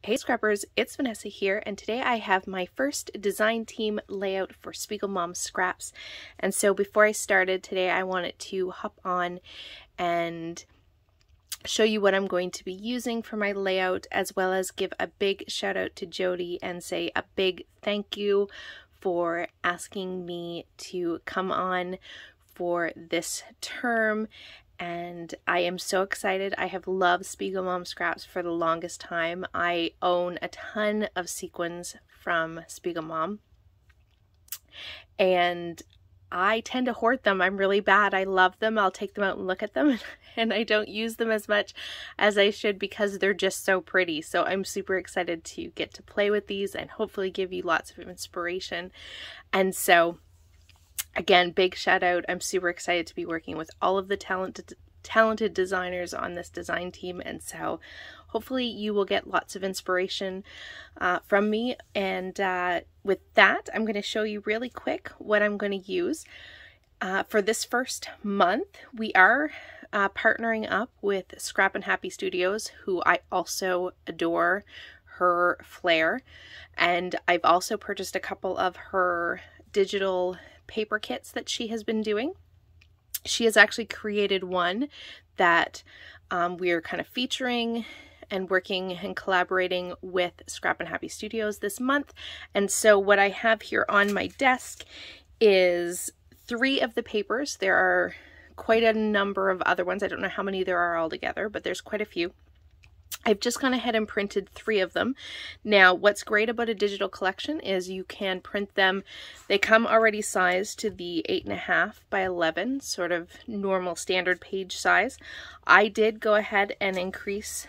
Hey Scrappers, it's Vanessa here, and today I have my first design team layout for SpiegelMom scraps. And so before I started today, I wanted to hop on and show you what I'm going to be using for my layout, as well as give a big shout out to Jody and say a big thank you for asking me to come on for this term. And I am so excited. I have loved SpiegelMom scraps for the longest time. I own a ton of sequins from SpiegelMom, and I tend to hoard them. I'm really bad. I love them. I'll take them out and look at them, and I don't use them as much as I should because they're just so pretty. So I'm super excited to get to play with these and hopefully give you lots of inspiration. And so again, big shout out. I'm super excited to be working with all of the talented designers on this design team, and so hopefully you will get lots of inspiration from me. And with that, I'm going to show you really quick what I'm going to use. For this first month, we are partnering up with Scrap and Happy Studios, who I also adore her flair, and I've also purchased a couple of her digital paper kits that she has been doing. She has actually created one that we are kind of featuring and working and collaborating with Scrap and Happy Studios this month. And so what I have here on my desk is 3 of the papers. There are quite a number of other ones. I don't know how many there are altogether, but there's quite a few. I've just gone ahead and printed 3 of them. Now, what's great about a digital collection is you can print them. They come already sized to the 8.5 by 11, sort of normal standard page size. I did go ahead and increase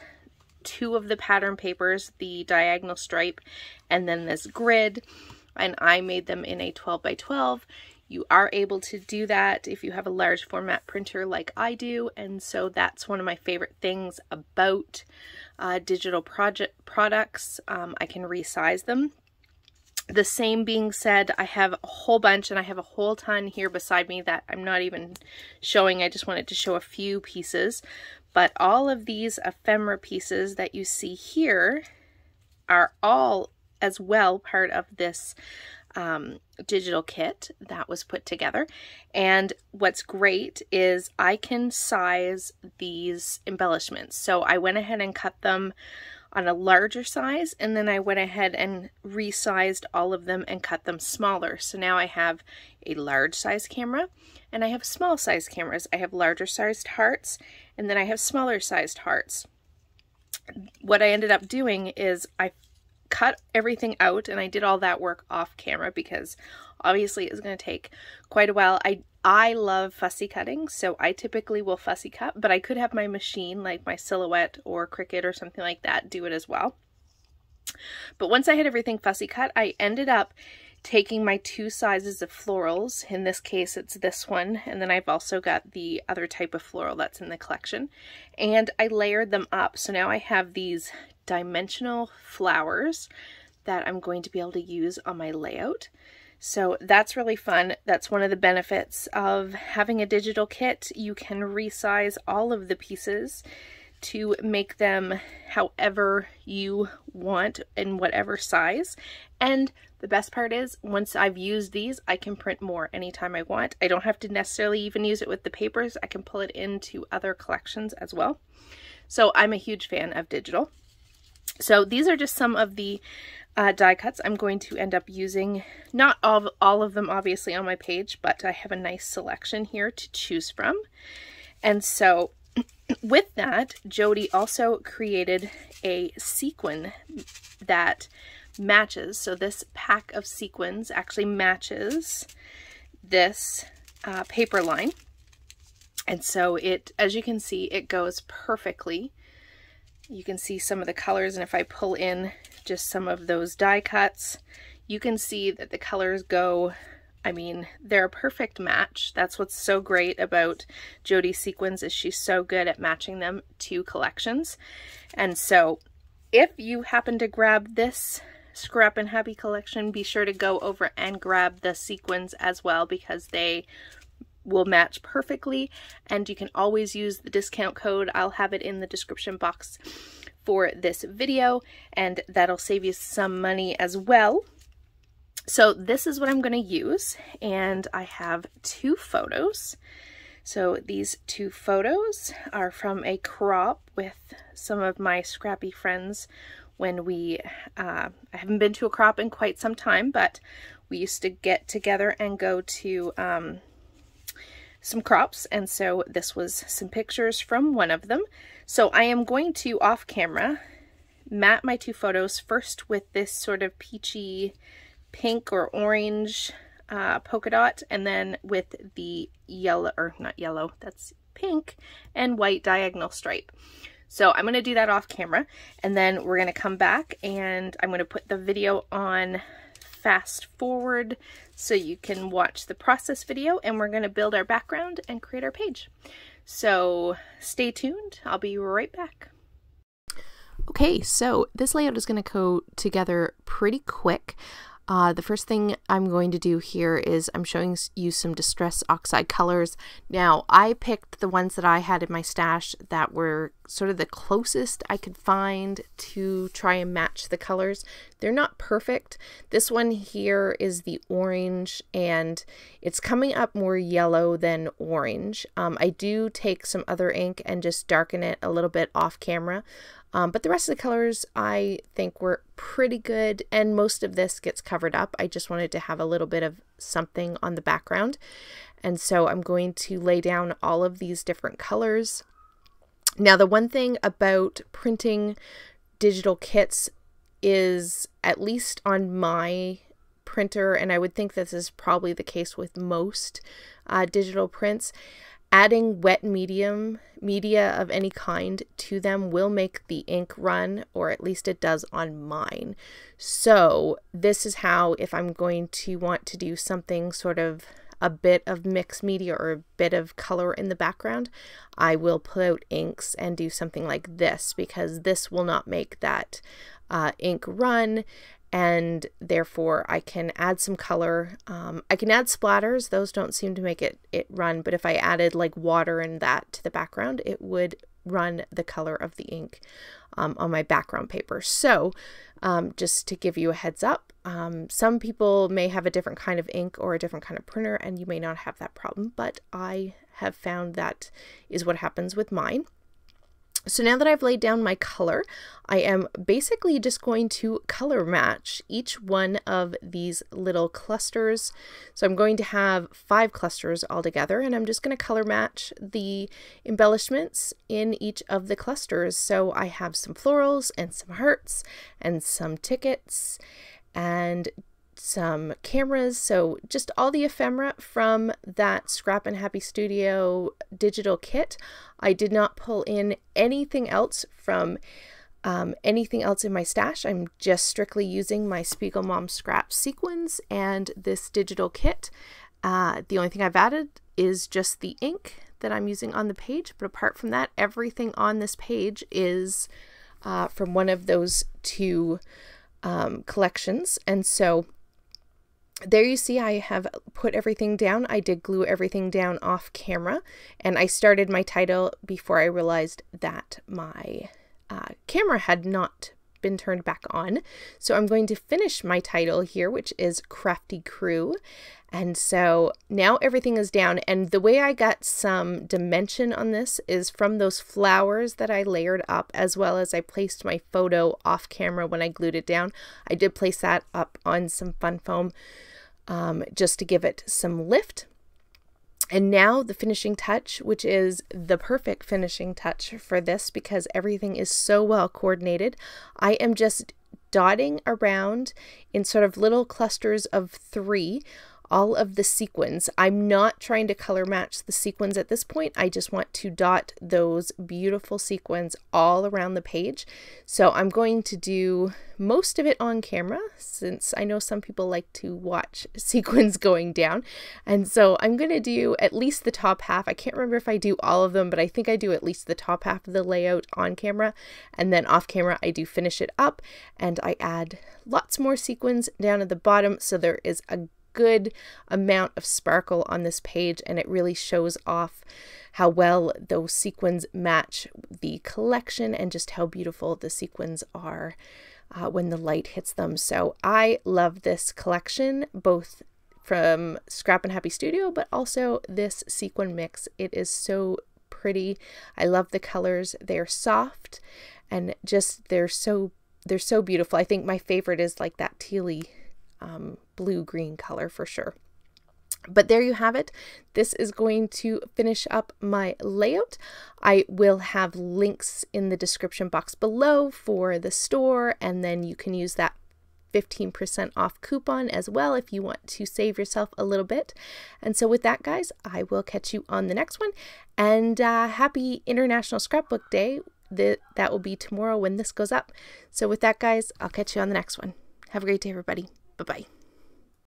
2 of the pattern papers, the diagonal stripe and then this grid, and I made them in a 12 by 12. You are able to do that if you have a large format printer like I do, and so that's one of my favorite things about digital products. I can resize them. The same being said, I have a whole bunch, and I have a whole ton here beside me that I'm not even showing. I just wanted to show a few pieces, but all of these ephemera pieces that you see here are all as well part of this digital kit that was put together. And what's great is I can size these embellishments. So I went ahead and cut them on a larger size, and then I went ahead and resized all of them and cut them smaller. So now I have a large size camera and I have small size cameras. I have larger sized hearts and then I have smaller sized hearts. What I ended up doing is I cut everything out, and I did all that work off camera because obviously it's going to take quite a while. I love fussy cutting, so I typically will fussy cut, but I could have my machine, like my Silhouette or Cricut or something like that, do it as well. But once I had everything fussy cut, I ended up taking my 2 sizes of florals. In this case, it's this one, and then I've also got the other type of floral that's in the collection, and I layered them up. So now I have these dimensional flowers that I'm going to be able to use on my layout. So that's really fun. That's one of the benefits of having a digital kit. You can resize all of the pieces to make them however you want in whatever size. And the best part is, once I've used these, I can print more anytime I want. I don't have to necessarily even use it with the papers. I can pull it into other collections as well. So I'm a huge fan of digital. So these are just some of the die cuts I'm going to end up using. Not all of them obviously on my page, but I have a nice selection here to choose from. And so with that, Jody also created a sequin that matches. So this pack of sequins actually matches this paper line. And so it, as you can see, it goes perfectly. You can see some of the colors, and if I pull in just some of those die cuts, you can see that the colors go, I mean, they're a perfect match. That's what's so great about Jody's sequins, is she's so good at matching them to collections. And so if you happen to grab this Scrap and Happy collection, be sure to go over and grab the sequins as well, because they will match perfectly, and you can always use the discount code. I'll have it in the description box for this video, and that'll save you some money as well. So this is what I'm going to use, and I have 2 photos. So these 2 photos are from a crop with some of my scrappy friends when we, I haven't been to a crop in quite some time, but we used to get together and go to some crops, and so this was some pictures from one of them. So I am going to, off camera, matte my 2 photos first with this sort of peachy pink or orange polka dot, and then with the yellow, or not yellow, that's pink and white diagonal stripe. So I'm going to do that off camera, and then we're going to come back and I'm going to put the video on fast forward so you can watch the process video, and we're going to build our background and create our page. So stay tuned. I'll be right back. Okay, so this layout is going to go together pretty quick. The first thing I'm going to do here is I'm showing you some Distress Oxide colors. Now, I picked the ones that I had in my stash that were sort of the closest I could find to try and match the colors. They're not perfect. This one here is the orange, and it's coming up more yellow than orange. I do take some other ink and just darken it a little bit off camera. But the rest of the colors I think were pretty good, and most of this gets covered up. I just wanted to have a little bit of something on the background. And so I'm going to lay down all of these different colors. Now, the one thing about printing digital kits is, at least on my printer, and I would think this is probably the case with most digital prints, adding wet media of any kind to them will make the ink run, or at least it does on mine. So this is how, if I'm going to want to do something sort of a bit of mixed media or a bit of color in the background, I will pull out inks and do something like this, because this will not make that ink run, and therefore I can add some color. I can add splatters. Those don't seem to make it run, but if I added like water and that to the background, it would run the color of the ink on my background paper. So just to give you a heads up, some people may have a different kind of ink or a different kind of printer, and you may not have that problem, but I have found that is what happens with mine. So now that I've laid down my color, I am basically just going to color match each one of these little clusters. So I'm going to have 5 clusters altogether, and I'm just going to color match the embellishments in each of the clusters. So I have some florals and some hearts and some tickets and some cameras, so just all the ephemera from that Scrap and Happy Studio digital kit. I did not pull in anything else from anything else in my stash. I'm just strictly using my SpiegelMom scrap sequins and this digital kit. The only thing I've added is just the ink that I'm using on the page, but apart from that, everything on this page is from one of those 2 collections. And so there you see I have put everything down. I did glue everything down off camera, and I started my title before I realized that my camera had not been turned back on. So I'm going to finish my title here, which is Crafty Crew. And so now everything is down, and the way I got some dimension on this is from those flowers that I layered up, as well as I placed my photo off camera when I glued it down. I did place that up on some fun foam just to give it some lift. And now the finishing touch, which is the perfect finishing touch for this because everything is so well coordinated. I am just dotting around in sort of little clusters of 3 all of the sequins. I'm not trying to color match the sequins at this point. I just want to dot those beautiful sequins all around the page. So I'm going to do most of it on camera, since I know some people like to watch sequins going down. And so I'm going to do at least the top half. I can't remember if I do all of them, but I think I do at least the top half of the layout on camera. And then off camera, I do finish it up and I add lots more sequins down at the bottom. So there is a good amount of sparkle on this page, and it really shows off how well those sequins match the collection and just how beautiful the sequins are when the light hits them. So I love this collection, both from Scrap and Happy Studio, but also this sequin mix. It is so pretty. I love the colors. They're soft and just they're so beautiful. I think my favorite is like that tealy blue-green color for sure. But there you have it. This is going to finish up my layout. I will have links in the description box below for the store, and then you can use that 15% off coupon as well if you want to save yourself a little bit. And so with that, guys, I will catch you on the next one. And happy International Scrapbook Day. That will be tomorrow when this goes up. So with that, guys, I'll catch you on the next one. Have a great day, everybody. Bye-bye.